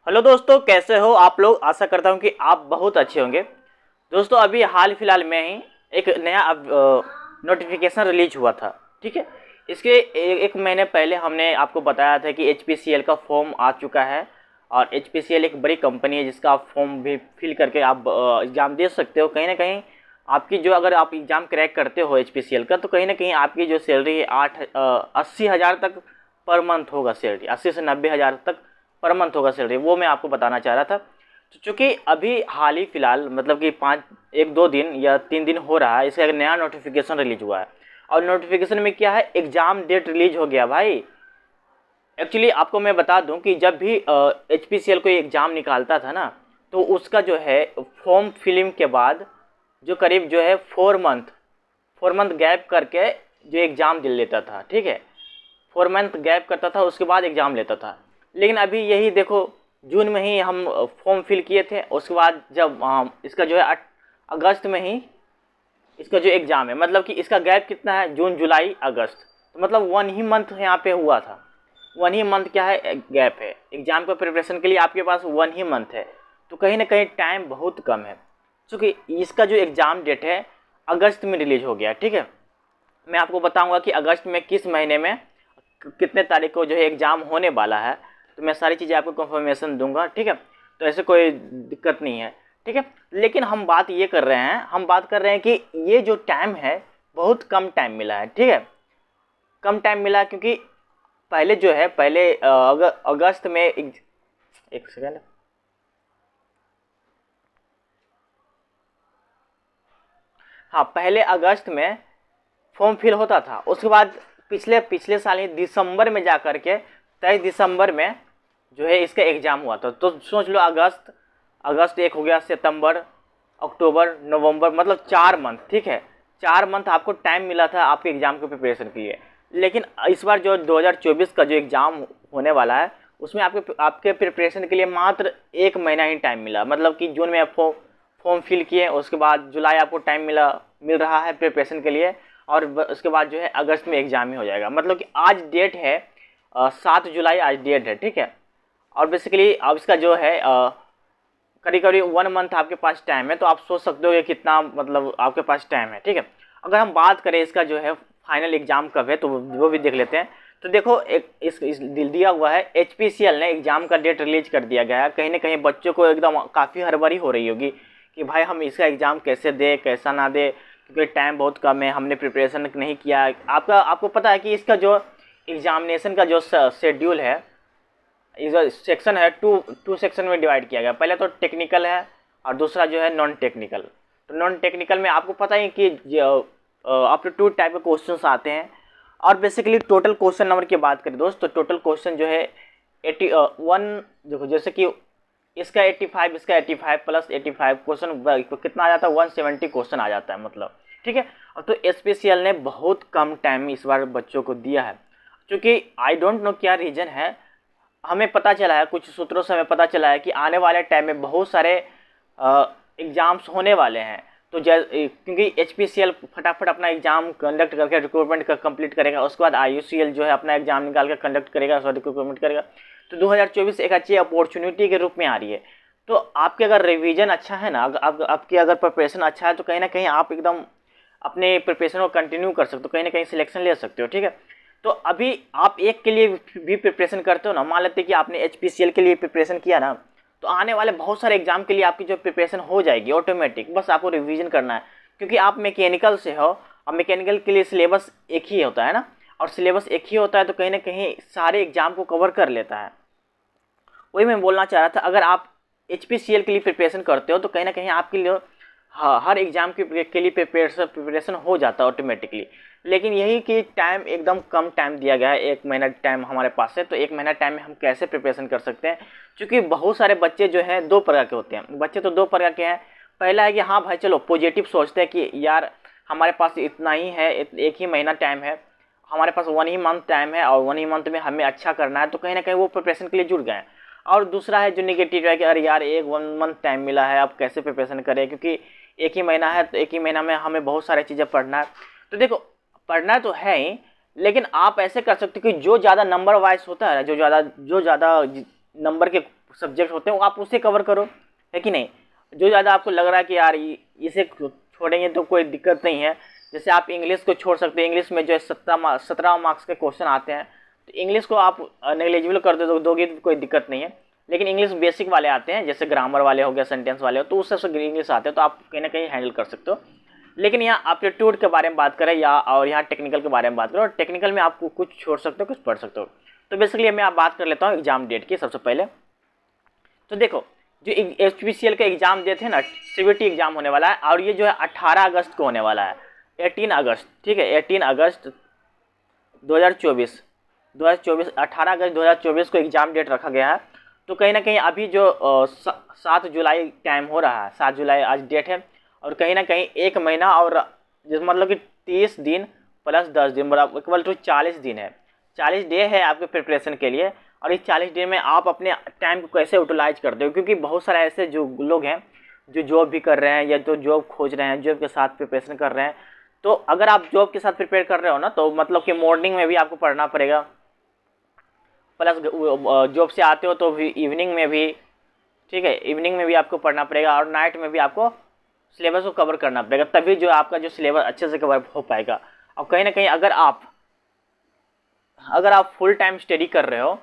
Hello दोस्तों, कैसे हो आप लोग। आशा करता हूं कि आप बहुत अच्छे होंगे। दोस्तों, अभी हाल फिलहाल में ही एक नया नोटिफिकेशन रिलीज हुआ था। ठीक है, इसके एक महीने पहले हमने आपको बताया था कि एचपीसीएल का फॉर्म आ चुका है। और एचपीसीएल एक बड़ी कंपनी है जिसका आप फॉर्म भी फिल करके आप एग्ज़ाम दे सकते हो। कहीं ना कहीं आपकी जो, अगर आप एग्ज़ाम क्रैक करते हो एचपीसीएल का, तो कहीं ना कहीं आपकी जो सैलरी है 80,000 तक पर मंथ होगा। सैलरी 80 से 90,000 तक पर मंथ होगा सैलरी। वो मैं आपको बताना चाह रहा था। तो चूँकि अभी हाल ही फिलहाल मतलब कि 1-2 दिन या 3 दिन हो रहा है, इसका एक नया नोटिफिकेशन रिलीज हुआ है। और नोटिफिकेशन में क्या है, एग्ज़ाम डेट रिलीज हो गया भाई। एक्चुअली आपको मैं बता दूं कि जब भी एचपीसीएल कोई एग्ज़ाम निकालता था ना, तो उसका जो है फॉर्म फिलिंग के बाद जो करीब जो है 4 मंथ गैप करके जो एग्ज़ाम दे लेता था। ठीक है, 4 मंथ गैप करता था, उसके बाद एग्ज़ाम लेता था। लेकिन अभी यही देखो, जून में ही हम फॉर्म फिल किए थे, उसके बाद जब इसका जो है अगस्त में ही इसका जो एग्ज़ाम है, मतलब कि इसका गैप कितना है, जून जुलाई अगस्त, तो मतलब 1 ही मंथ यहाँ पे हुआ था। 1 ही मंथ क्या है, गैप है। एग्ज़ाम का प्रिपरेशन के लिए आपके पास 1 ही मंथ है, तो कहीं ना कहीं टाइम बहुत कम है। क्योंकि इसका जो एग्ज़ाम डेट है अगस्त में रिलीज हो गया। ठीक है, मैं आपको बताऊंगा कि अगस्त में किस महीने में कितने तारीख को जो है एग्ज़ाम होने वाला है, तो मैं सारी चीज़ें आपको कंफर्मेशन दूंगा। ठीक है, तो ऐसे कोई दिक्कत नहीं है। ठीक है, लेकिन हम बात ये कर रहे हैं, कि ये जो टाइम है बहुत कम टाइम मिला है। ठीक है, कम टाइम मिला क्योंकि पहले जो है, पहले अगस्त में एक सेकेंड। हाँ, पहले अगस्त में फॉर्म फिल होता था, उसके बाद पिछले पिछले साल ही दिसंबर में जा कर के 23 दिसंबर में जो है इसका एग्ज़ाम हुआ था। तो सोच लो, अगस्त एक हो गया, सितंबर, अक्टूबर, नवंबर, मतलब 4 मंथ। ठीक है, 4 मंथ आपको टाइम मिला था आपके एग्ज़ाम के प्रिपरेशन के लिए। लेकिन इस बार जो 2024 का जो एग्ज़ाम होने वाला है, उसमें आपके प्रिपरेशन के लिए मात्र 1 महीना ही टाइम मिला। मतलब कि जून में आप फॉर्म फिल किए, उसके बाद जुलाई आपको टाइम मिल रहा है प्रिपरेशन के लिए, और उसके बाद जो है अगस्त में एग्ज़ाम ही हो जाएगा। मतलब कि आज डेट है 7 जुलाई आज डेट है। ठीक है, और बेसिकली अब इसका जो है करीब करीब 1 मंथ आपके पास टाइम है। तो आप सोच सकते हो कि कितना मतलब आपके पास टाइम है। ठीक है, अगर हम बात करें इसका जो है फाइनल एग्ज़ाम कब है, तो वो भी देख लेते हैं। तो देखो, एक इस दिया हुआ है, एचपीसीएल ने एग्ज़ाम का डेट रिलीज कर दिया गया है। कहीं ना कहीं बच्चों को एकदम काफ़ी हड़बड़ी हो रही होगी कि भाई हम इसका एग्ज़ाम कैसे दें, कैसा ना दे, क्योंकि टाइम बहुत कम है, हमने प्रिपरेशन नहीं किया। आपको पता है कि इसका जो एग्ज़ामिनेशन का जो शेड्यूल है, सेक्शन है, टू सेक्शन में डिवाइड किया गया। पहले तो टेक्निकल है और दूसरा जो है नॉन टेक्निकल। तो नॉन टेक्निकल में आपको पता ही कि अप टू 2 टाइप के क्वेश्चंस आते हैं। और बेसिकली टोटल क्वेश्चन नंबर की बात करें दोस्त, तो टोटल क्वेश्चन जो है 81, देखो जैसे कि इसका 85, इसका 85 प्लस 85 क्वेश्चन कितना आ जाता है, 170 क्वेश्चन आ जाता है मतलब। ठीक है, और तो एचपीसीएल ने बहुत कम टाइम इस बार बच्चों को दिया है। क्योंकि आई डोंट नो क्या रीज़न है, हमें पता चला है, कुछ सूत्रों से हमें पता चला है कि आने वाले टाइम में बहुत सारे एग्ज़ाम्स होने वाले हैं। तो क्योंकि एचपीसीएल फटाफट अपना एग्ज़ाम कंडक्ट करके रिक्रूटमेंट का कंप्लीट करेगा, उसके बाद आईयूसीएल जो है अपना एग्ज़ाम निकाल कर कंडक्ट करेगा, उसका रिक्रूटमेंट करेगा। तो 2024 एक अच्छी अपॉर्चुनिटी के रूप में आ रही है। तो आपके अगर रिवीजन अच्छा है ना, आपकी अगर प्रिपरेशन अच्छा है, तो कहीं ना कहीं आप एकदम अपने प्रिपरेशन को कंटिन्यू कर सकते हो, कहीं ना कहीं सिलेक्शन ले सकते हो। ठीक है, तो अभी आप एक के लिए भी प्रिपरेशन करते हो ना, मान लेते कि आपने एचपीसीएल के लिए प्रिपरेशन किया ना, तो आने वाले बहुत सारे एग्जाम के लिए आपकी जो प्रिपरेशन हो जाएगी ऑटोमेटिक, बस आपको रिवीजन करना है। क्योंकि आप मैकेनिकल से हो, और मैकेनिकल के लिए सिलेबस एक ही होता है ना, और सिलेबस एक ही होता है, तो कहीं ना कहीं सारे एग्जाम को कवर कर लेता है। वही मैं बोलना चाह रहा था, अगर आप एचपीसीएल के लिए प्रिपरेशन करते हो, तो कहीं ना कहीं आपके लिए हर एग्ज़ाम के लिए प्रिपरेशन हो जाता है ऑटोमेटिकली। लेकिन यही कि टाइम एकदम कम टाइम दिया गया है, 1 महीना टाइम हमारे पास है। तो 1 महीना टाइम में हम कैसे प्रिपरेशन कर सकते हैं, क्योंकि बहुत सारे बच्चे जो हैं 2 प्रकार के होते हैं। बच्चे तो 2 प्रकार के हैं। पहला है कि हाँ भाई चलो पॉजिटिव सोचते हैं कि यार हमारे पास इतना ही है, 1 ही महीना टाइम है, हमारे पास 1 ही मंथ टाइम है, और 1 ही मंथ में हमें अच्छा करना है, तो कहीं ना कहीं वो प्रिपरेशन के लिए जुड़ गए हैं। और दूसरा है जो निगेटिव है कि अरे यार 1 मंथ टाइम मिला है, अब कैसे प्रिपरेशन करें, क्योंकि 1 ही महीना है, तो 1 ही महीना में हमें बहुत सारी चीज़ें पढ़ना है। तो देखो, पढ़ना तो है ही, लेकिन आप ऐसे कर सकते हो कि जो ज़्यादा नंबर वाइज होता है, जो ज़्यादा नंबर के सब्जेक्ट होते हैं वो आप उसे कवर करो, है कि नहीं। जो ज़्यादा आपको लग रहा है कि यार इसे छोड़ेंगे तो कोई दिक्कत नहीं है, जैसे आप इंग्लिश को छोड़ सकते हैं। इंग्लिश में जो है 17 मार्क्स के क्वेश्चन आते हैं, तो इंग्लिश को आप नेग्लिजिबल कर दोगे तो कोई दिक्कत नहीं है। लेकिन इंग्लिश बेसिक वाले आते हैं, जैसे ग्रामर वाले हो गया, सेंटेंस वाले हो, तो उससे इंग्लिश आते हैं, तो आप कहीं ना कहीं हैंडल कर सकते हो। लेकिन यहाँ एप्टीट्यूड के बारे में बात करें या और यहाँ टेक्निकल के बारे में बात करें, और टेक्निकल में आपको कुछ छोड़ सकते हो, कुछ पढ़ सकते हो। तो बेसिकली मैं आप बात कर लेता हूँ एग्जाम डेट की सबसे पहले। तो देखो, जो HPCL का एग्जाम डेट है ना, CBT एग्जाम होने वाला है, और ये जो है 18 अगस्त को होने वाला है, 18 अगस्त, ठीक है, 18 अगस्त 2024, 18 अगस्त 2024 को एग्जाम डेट रखा गया है। तो कहीं ना कहीं अभी जो 7 जुलाई टाइम हो रहा है, 7 जुलाई आज डेट है, और कहीं ना कहीं 1 महीना और जिस मतलब कि 30 दिन प्लस 10 दिन बराबर इक्वल टू 40 दिन है, 40 डे है आपके प्रिपरेशन के लिए। और इस 40 डे में आप अपने टाइम को कैसे यूटिलाइज करते हो, क्योंकि बहुत सारे ऐसे जो लोग हैं जो जॉब भी कर रहे हैं या तो जॉब खोज रहे हैं, जॉब के साथ प्रिपरेशन कर रहे हैं। तो अगर आप जॉब के साथ प्रिपेयर कर रहे हो ना, तो मतलब कि मॉर्निंग में भी आपको पढ़ना पड़ेगा, प्लस जॉब से आते हो तो भी इवनिंग में भी, ठीक है, इवनिंग में भी आपको पढ़ना पड़ेगा, और नाइट में भी आपको सिलेबस को कवर करना पड़ेगा, तभी जो आपका जो सिलेबस अच्छे से कवर हो पाएगा। और कहीं ना कहीं अगर आप फुल टाइम स्टडी कर रहे हो,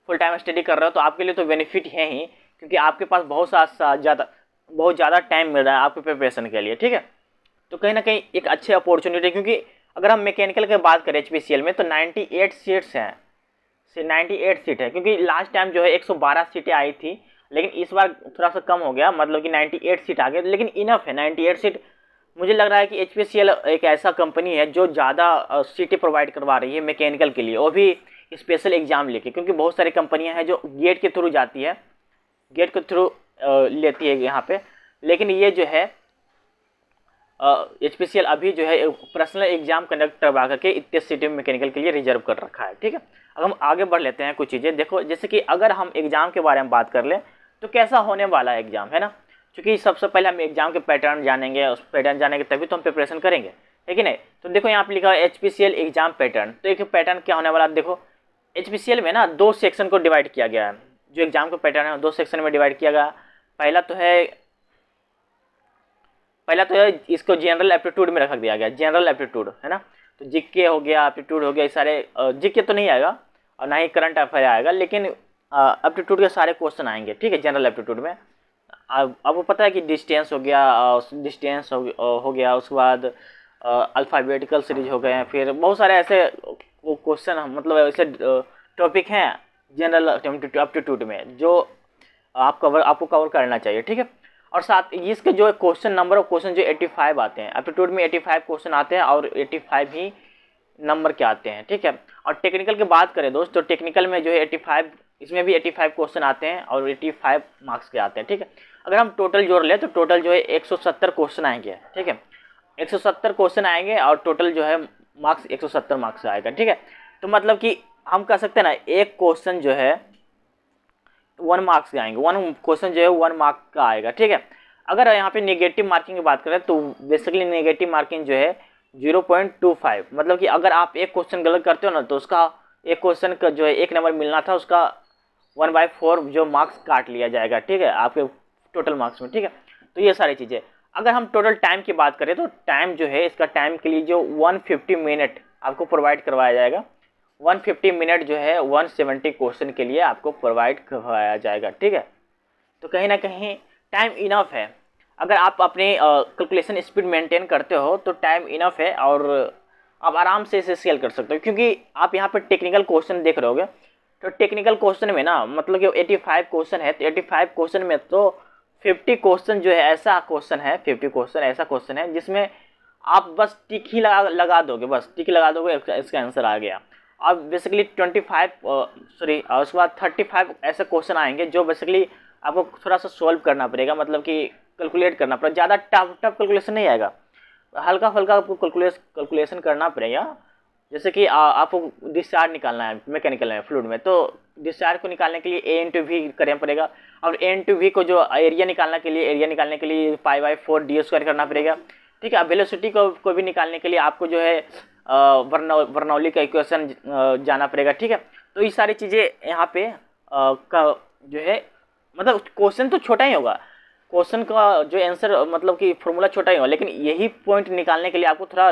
तो आपके लिए तो बेनिफिट है ही, क्योंकि आपके पास बहुत ज़्यादा टाइम मिल रहा है आपके प्रिपरेशन के लिए, ठीक है। तो कहीं ना कहीं एक अच्छी अपॉर्चुनिटी, क्योंकि अगर हम मैकेनिकल की बात करें HPCL में, तो 98 सीट्स हैं, 98 सीट है, क्योंकि लास्ट टाइम जो है 112 सीटें आई थी, लेकिन इस बार थोड़ा सा कम हो गया, मतलब कि 98 सीट आ गए, लेकिन इनफ है 98 सीट। मुझे लग रहा है कि HPCL एक ऐसा कंपनी है जो ज़्यादा सीटें प्रोवाइड करवा रही है मैकेनिकल के लिए, वो भी स्पेशल एग्जाम लेके, क्योंकि बहुत सारी कंपनियां हैं जो गेट के थ्रू जाती है, गेट के थ्रू लेती है यहाँ पे। लेकिन ये जो है HPCL अभी जो है पर्सनल एग्जाम कंडक्ट करवा करके इतने सीटें मैकेनिकल के लिए रिजर्व कर रखा है, ठीक है। अब हम आगे बढ़ लेते हैं कुछ चीज़ें। देखो, जैसे कि अगर हम एग्ज़ाम के बारे में बात कर लें तो कैसा होने वाला है एग्ज़ाम, है ना, क्योंकि सबसे पहले हम एग्जाम के पैटर्न जानेंगे, उस पैटर्न जानेंगे तभी तो हम प्रिपरेशन करेंगे, है कि नहीं। तो देखो यहाँ पे लिखा है HPCL एग्जाम पैटर्न। तो एक पैटर्न क्या होने वाला है, देखो HPCL में ना 2 सेक्शन को डिवाइड किया गया है, जो एग्जाम का पैटर्न है 2 सेक्शन में डिवाइड किया गया। पहला तो है इसको जनरल एप्टीट्यूड में रख दिया गया, जनरल एप्टीट्यूड, है ना। तो जीके हो गया, एप्टीट्यूड हो गया, ये सारे जीके तो नहीं आएगा और ना ही करंट अफेयर आएगा, लेकिन एप्टीट्यूड के सारे क्वेश्चन आएंगे, ठीक है, जनरल एप्टीट्यूड में। आपको पता है कि डिस्टेंस हो गया, उसके बाद अल्फ़ाबेटिकल सीरीज हो गए हैं, फिर बहुत सारे ऐसे क्वेश्चन, मतलब ऐसे टॉपिक हैं जनरल एप्टीट्यूड में जो आपको कवर करना चाहिए, ठीक है। और साथ इसके जो क्वेश्चन नंबर ऑफ क्वेश्चन जो 85 आते हैं, एप्टीट्यूड में 85 क्वेश्चन आते हैं, और 85 ही नंबर के आते हैं, ठीक है। और टेक्निकल की बात करें दोस्त, तो टेक्निकल में जो है 85, इसमें भी 85 क्वेश्चन आते हैं और 85 मार्क्स के आते हैं, ठीक है। अगर हम टोटल जोड़ लें तो टोटल जो है 170 क्वेश्चन आएंगे, ठीक है, 170 क्वेश्चन आएंगे, और टोटल जो है मार्क्स 170 मार्क्स आएगा, ठीक है। तो मतलब कि हम कह सकते हैं ना, एक क्वेश्चन जो है 1 मार्क्स के आएंगे, 1 क्वेश्चन जो है 1 मार्क का आएगा, ठीक है। अगर यहाँ पे नेगेटिव मार्किंग की बात करें तो बेसिकली नेगेटिव मार्किंग जो है 0.25, मतलब कि अगर आप एक क्वेश्चन गलत करते हो ना, तो उसका एक क्वेश्चन का जो है 1 नंबर मिलना था, उसका 1/4 जो मार्क्स काट लिया जाएगा, ठीक है, आपके टोटल मार्क्स में, ठीक है। तो ये सारी चीज़ें। अगर हम टोटल टाइम की बात करें तो टाइम जो है, इसका टाइम के लिए जो 150 मिनट आपको प्रोवाइड करवाया जाएगा, 150 मिनट जो है 170 क्वेश्चन के लिए आपको प्रोवाइड करवाया जाएगा, ठीक है। तो कहीं ना कहीं टाइम इनफ है, अगर आप अपने कैलकुलेशन स्पीड मेंटेन करते हो तो टाइम इनफ है, और आप आराम से इसे सेल कर सकते हो। क्योंकि आप यहाँ पर टेक्निकल क्वेश्चन देख रहे होगे, तो टेक्निकल क्वेश्चन में ना, मतलब कि 85 क्वेश्चन है, तो 85 क्वेश्चन में तो 50 क्वेश्चन जो है ऐसा क्वेश्चन है, 50 क्वेश्चन ऐसा क्वेश्चन है जिसमें आप बस टिक ही लगा दोगे, बस टिक लगा दोगे, इसका आंसर आ गया। अब बेसिकली 25 उसके बाद 35 ऐसे क्वेश्चन आएंगे जो बेसिकली आपको थोड़ा सा सॉल्व करना पड़ेगा, मतलब कि कैलकुलेट करना पड़ेगा, ज़्यादा टफ कैलकुलेशन नहीं आएगा, हल्का फुल्का आपको कैलकुलेशन करना पड़ेगा। जैसे कि आपको डिस्चार्ज निकालना है मैकेनिकल में, फ्लूइड में, तो डिस्चार्ज को निकालने के लिए A/V करना पड़ेगा, और A/V को जो एरिया निकालने के लिए π/4 d² करना पड़ेगा, ठीक है। वेलोसिटी को भी निकालने के लिए आपको जो है बर्नौली का इक्वेशन जाना पड़ेगा, ठीक है। तो ये सारी चीज़ें यहाँ पे का जो है मतलब क्वेश्चन तो छोटा ही होगा, क्वेश्चन का जो आंसर मतलब कि फॉर्मूला छोटा ही होगा, लेकिन यही पॉइंट निकालने के लिए आपको थोड़ा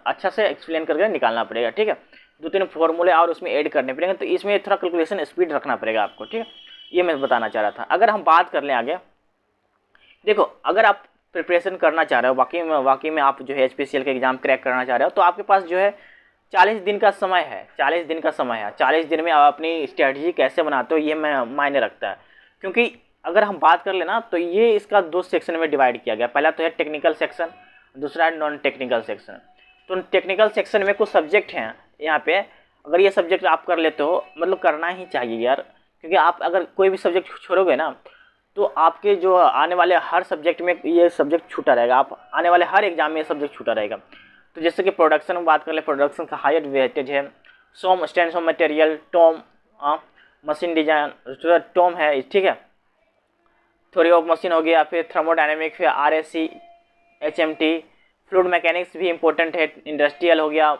अच्छा से एक्सप्लेन करके निकालना पड़ेगा, ठीक है। 2-3 फॉर्मूले और उसमें ऐड करने पड़ेंगे, तो इसमें थोड़ा कैलकुलेशन स्पीड रखना पड़ेगा आपको, ठीक है। ये मैं बताना चाह रहा था। अगर हम बात कर लें आगे, देखो अगर आप प्रिपरेशन करना चाह रहे हो, वाकई में आप जो है HPCL का एग्ज़ाम क्रैक करना चाह रहे हो, तो आपके पास जो है 40 दिन का समय है। 40 दिन का समय है, 40 दिन में आप अपनी स्ट्रेटजी कैसे बनाते हो ये मायने रखता है। क्योंकि अगर हम बात कर लेना तो ये इसका 2 सेक्शन में डिवाइड किया गया। पहला तो है टेक्निकल सेक्शन, दूसरा है नॉन टेक्निकल सेक्शन। तो टेक्निकल सेक्शन में कुछ सब्जेक्ट हैं यहाँ पे, अगर ये सब्जेक्ट आप कर लेते हो, मतलब करना ही चाहिए यार, क्योंकि आप अगर कोई भी सब्जेक्ट छोड़ोगे ना तो आपके जो आने वाले हर सब्जेक्ट में ये सब्जेक्ट छूटा रहेगा, आप आने वाले हर एग्जाम में ये सब्जेक्ट छूटा रहेगा। तो जैसे कि प्रोडक्शन में बात कर ले, प्रोडक्शन का हायर वेटेज है, SOM stands of material, TOM machine design, TOM है, ठीक है, थ्योरी ऑफ मशीन हो गया, फिर थर्मोडायनेमिक, फिर RSC, HMT, फ्लूइड मैकेनिक्स भी इंपॉर्टेंट है, इंडस्ट्रियल हो गया,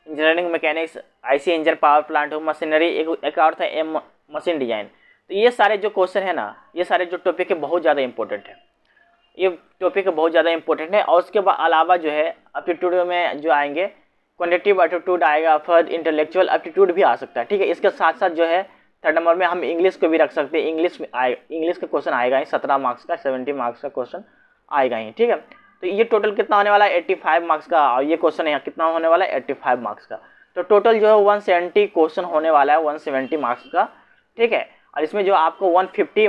engineering mechanics, IC engine, power plant हो, मशीनरी, एक और था M मशीन डिजाइन। तो ये सारे जो क्वेश्चन है ना, ये सारे जो टॉपिक है बहुत ज़्यादा इंपॉर्टेंट है, ये टॉपिक बहुत ज़्यादा इंपॉर्टेंट है। और उसके अलावा जो है एप्टीट्यूड में जो आएंगे, क्वांटिटेटिव एप्टीट्यूड आएगा, फिर इंटेलेक्चुअल एप्टीट्यूड भी आ सकता है, ठीक है। इसके साथ साथ जो है 3rd नंबर में हम इंग्लिश को भी रख सकते हैं। इंग्लिश का क्वेश्चन आएगा ही 17 मार्क्स का, 70 मार्क्स का क्वेश्चन आएगा ही, ठीक है। तो ये टोटल कितना होने वाला है 85 मार्क्स का, और ये क्वेश्चन यहाँ कितना होने वाला है 85 मार्क्स का। तो टोटल जो है 170 क्वेश्चन होने वाला है, 170 मार्क्स का, ठीक है। और इसमें जो आपको 150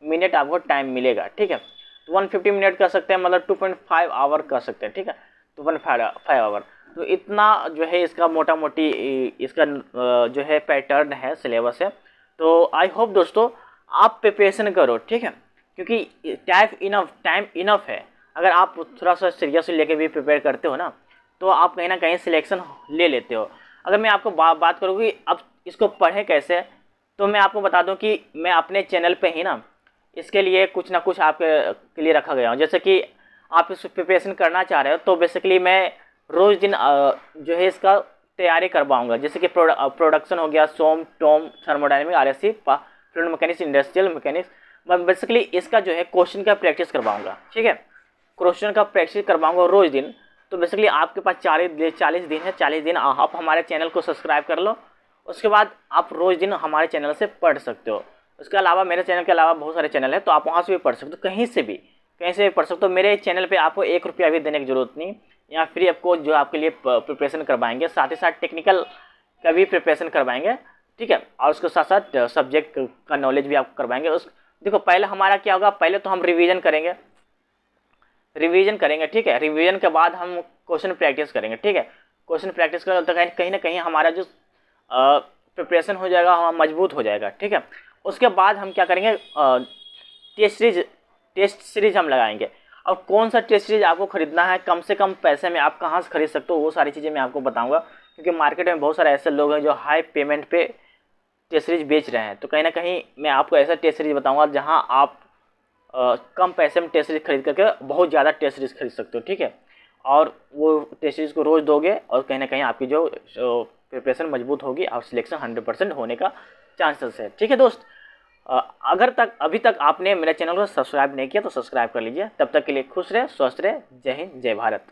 मिनट आपको टाइम मिलेगा, ठीक है। तो 150 मिनट कर सकते हैं, मतलब 2.5 आवर कर सकते हैं, ठीक है, 2.5 आवर। तो इतना जो है इसका मोटा मोटी इसका जो है पैटर्न है, सिलेबस है। तो आई होप दोस्तों आप प्रिपरेशन करो, ठीक है, क्योंकि टाइम इनफ है। अगर आप थोड़ा सा सीरियसली लेके भी प्रिपेयर करते हो ना, तो आप कहीं ना कहीं सिलेक्शन ले लेते हो। अगर मैं आपको बात करूँ कि अब इसको पढ़ें कैसे, तो मैं आपको बता दूं कि मैं अपने चैनल पे ही ना इसके लिए कुछ ना कुछ आपके लिए रखा गया हूँ। जैसे कि आप इस प्रिपरेशन करना चाह रहे हो, तो बेसिकली मैं रोज़ दिन जो है इसका तैयारी करवाऊँगा। जैसे कि प्रोडक्शन हो गया, SOM, TOM, thermodynamic, RSC, fluid mechanics, industrial mechanics, मैं बेसिकली इसका जो है क्वेश्चन का प्रैक्टिस करवाऊँगा, ठीक है। क्वेश्चन का प्रैक्टिस करवाऊँगा रोज़ दिन। तो बेसिकली आपके पास 40 दिन है, 40 दिन आप हमारे चैनल को सब्सक्राइब कर लो, उसके बाद आप रोज़ दिन हमारे चैनल से पढ़ सकते हो। उसके अलावा मेरे चैनल के अलावा बहुत सारे चैनल है, तो आप वहाँ से भी पढ़ सकते हो, कहीं से भी पढ़ सकते हो। मेरे चैनल पे आपको 1 रुपया भी देने की ज़रूरत नहीं, यहाँ फ्री आपको जो आपके लिए प्रिपरेशन करवाएंगे, साथ ही साथ टेक्निकल का भी प्रिपरेशन करवाएंगे, ठीक है। और उसके साथ साथ सब्जेक्ट का नॉलेज भी आपको करवाएंगे। देखो पहले हमारा क्या होगा, पहले तो हम रिविज़न करेंगे, ठीक है। रिवीजन के बाद हम क्वेश्चन प्रैक्टिस करेंगे, ठीक है। क्वेश्चन प्रैक्टिस करें तो कहीं ना कहीं हमारा जो प्रिपरेशन हो जाएगा, हम मजबूत हो जाएगा, ठीक है। उसके बाद हम क्या करेंगे, टेस्ट सीरीज हम लगाएंगे। और कौन सा टेस्ट सीरीज आपको खरीदना है, कम से कम पैसे में आप कहाँ से खरीद सकते हो, वो सारी चीज़ें मैं आपको बताऊँगा। क्योंकि मार्केट में बहुत सारे ऐसे लोग हैं जो हाई पेमेंट पे टेस्ट सीरीज बेच रहे हैं। तो कहीं ना कहीं मैं आपको ऐसा टेस्ट सीरीज बताऊँगा जहाँ आप कम पैसे में टेस्ट सीरीज खरीद करके बहुत ज़्यादा टेस्ट सीरीज खरीद सकते हो, ठीक है। और वो टेस्ट सीरीज को रोज़ दोगे और कहीं ना कहीं आपकी जो प्रिपरेशन मजबूत होगी और सिलेक्शन 100% होने का चांसेस है, ठीक है दोस्त। अगर अभी तक आपने मेरे चैनल को सब्सक्राइब नहीं किया तो सब्सक्राइब कर लीजिए। तब तक के लिए खुश रहे, स्वस्थ रहे। जय हिंद, जय भारत।